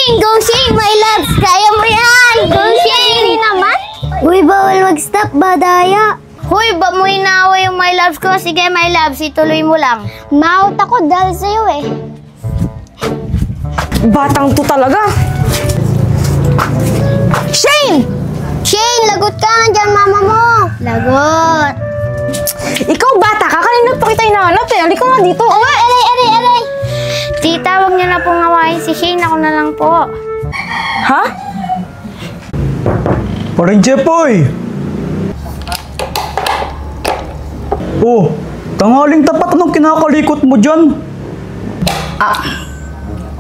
Shane! Go Shane, my loves! Kaya mo yan! Go Shane! naman? Uy, bawal mag-stop, badaya. Hoy, ba mo inawa yung my loves ko? Sige, my loves, ituloy mo lang. Maut ako dahil sa'yo eh. Batang to talaga. Shane! Shane, lagot ka! Nandiyan mama mo! Lagot! Ikaw bata ka, kanina pa kita inaanap eh. Halika nga dito. Aray! Tita, huwag niyo na pong awayin si Shane. Ako na lang po. Ha? Parang Jepoy! Oh, tanghaling tapat anong kinakalikot mo dyan?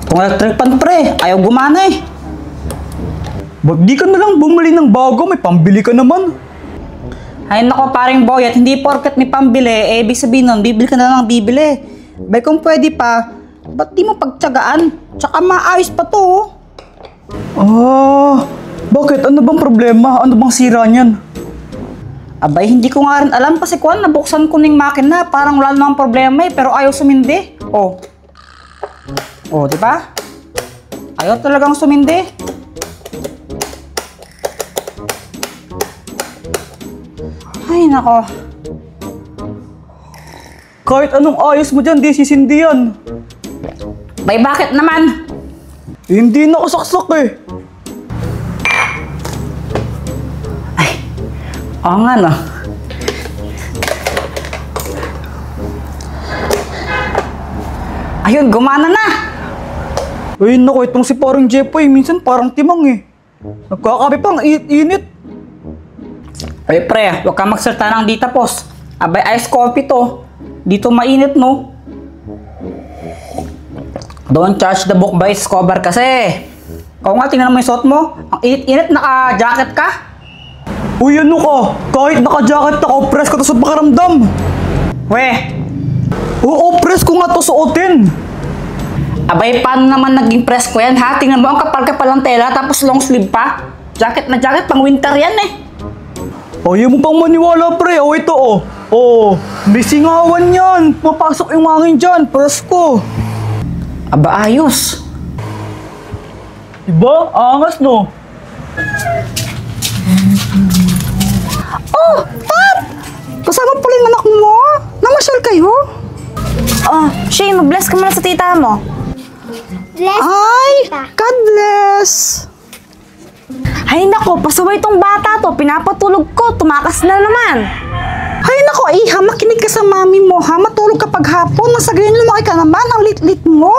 Kung electric pan pre, ayaw gumana eh. Ba't di ka na lang bumili ng bago? May pambili ka naman. Ay nako paring boy, at hindi porket may pambili, eh ibig sabihin nun, bibili ka na lang bibili. Bay kung pwede pa, ba't di mo pagtsagaan? Tsaka maayos pa to. Bakit? Ano bang problema? Ano bang sira niyan? Abay, hindi ko nga rin alam kasi kuwan, nabuksan ko ng makina, parang wala namang problema eh, pero ayaw sumindi. Oh, di ba? Ayaw talagang sumindi. Ay, nako. Kahit anong ayos mo dyan, di sisindi yan. Bay, bakit naman? Hindi nakasaksak eh. Oo nga no. Ayun, gumana na. Ay naku, itong si parang Jepoy, minsan parang timang eh. Nagkakape pang init. Ay pre, huwag ka magsalita ng di tapos. Abay, ice coffee to. Dito mainit no. Don't charge the book by its cover kasi. Kung nga, tingnan mo yung suot mo. Ang init-init, naka-jacket ka. Uy, ano ka? Kahit naka-jacket ako, press ko to sa pakaramdam. Weh, Oo, press ko nga to suotin. abay, paano naman naging press ko yan ha? Tingnan mo, ang kapal-kapal ng tela, tapos long sleeve pa. Jacket na jacket, pang winter yan eh. Ayaw mo pang maniwala, pre. Ito may singawan yan. Papasok yung hangin dyan. Press ko. Aba, ayos. Diba? Angas, no? Oh, Pat! Kasama pala yung anak mo. Namasyal kayo? Oh, Shane, mag-bless ka muna sa tita mo. Bless Ay, tita. God bless. Ay nako, pasaway tong bata to. Pinapatulog ko, tumakas na naman. Ay nako, iha, makinig ka sa mami mo ha. Matulog ka paghapon. Nasa ganyan lumaki ka naman. Ang lit-lit mo.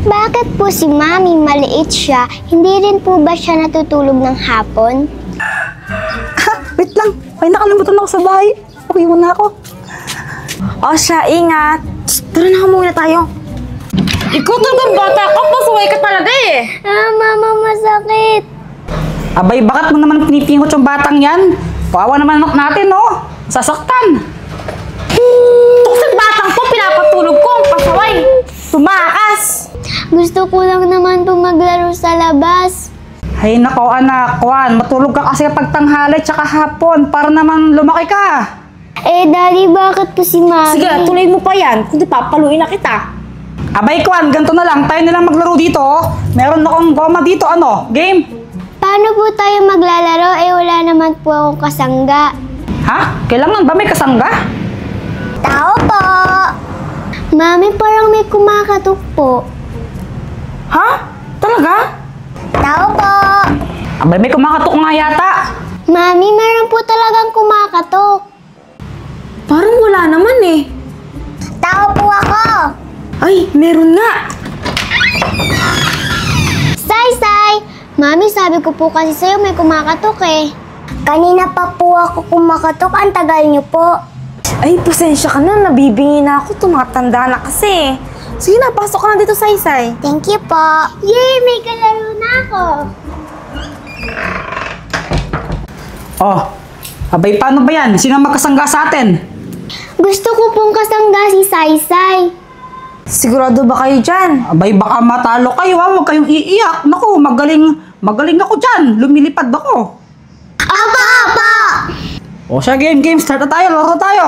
Bakit po si Mami maliit siya? Hindi rin po ba siya natutulog ng hapon? Ha, wait lang. Ay, nakalimutan ako sa bahay. Okay muna ako. O siya, ingat. Tara na muna tayo. Ikaw talagang bata ka. Pasaway ka talaga eh. Mama, masakit. Abay, bakit mo naman pinipingot yung batang yan? Kawawa naman anak natin, no? Sasaktan. Tuksan batang to, pinapatulog ko. Ang pasaway. Tumakas. Gusto ko lang naman po maglaro sa labas. Ay, nako anak, Juan, matulog ka kasi kapag tanghali tsaka hapon para naman lumaki ka. Daddy, bakit po si Mami? Sige, tuloy mo pa yan. Kundi papaluin na kita. Abay, Juan, ganito na lang. Tayo na lang maglaro dito. Meron akong goma dito. Ano? Game? Paano po tayo maglalaro? Wala naman po akong kasangga. Ha? Kailangan ba may kasangga? Tao po! Mami, parang may kumakatok po. Ha? Talaga? Tao po! Abay, may kumakatok nga yata. Mami, meron po talagang kumakatok. Parang wala naman eh. Tao po ako! Ay, meron nga. Say! Mami, sabi ko po kasi sa'yo may kumakatok eh. Kanina pa po ako kumakatok. Ang tagal niyo po. Ay, pasensya ka na. Nabibingi na ako. Tumatanda na kasi. Sige na, pasok ka na dito, Saysay. Thank you po. Yay! May kalaro na ako. Oh, abay, paano ba yan? Sino magkasangga sa atin? Gusto ko pong kasangga si Saysay. Sigurado ba kayo dyan? Abay, baka matalo kayo ha. Huwag kayong iiyak. Naku, magaling ako dyan. Lumilipad ako. Apa! O siya, game. Start na tayo. Laro na tayo.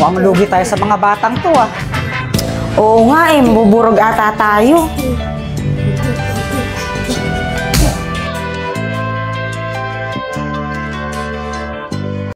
Mukhang lugi tayo sa mga batang to ah. Oo nga eh, mabuburog ata tayo.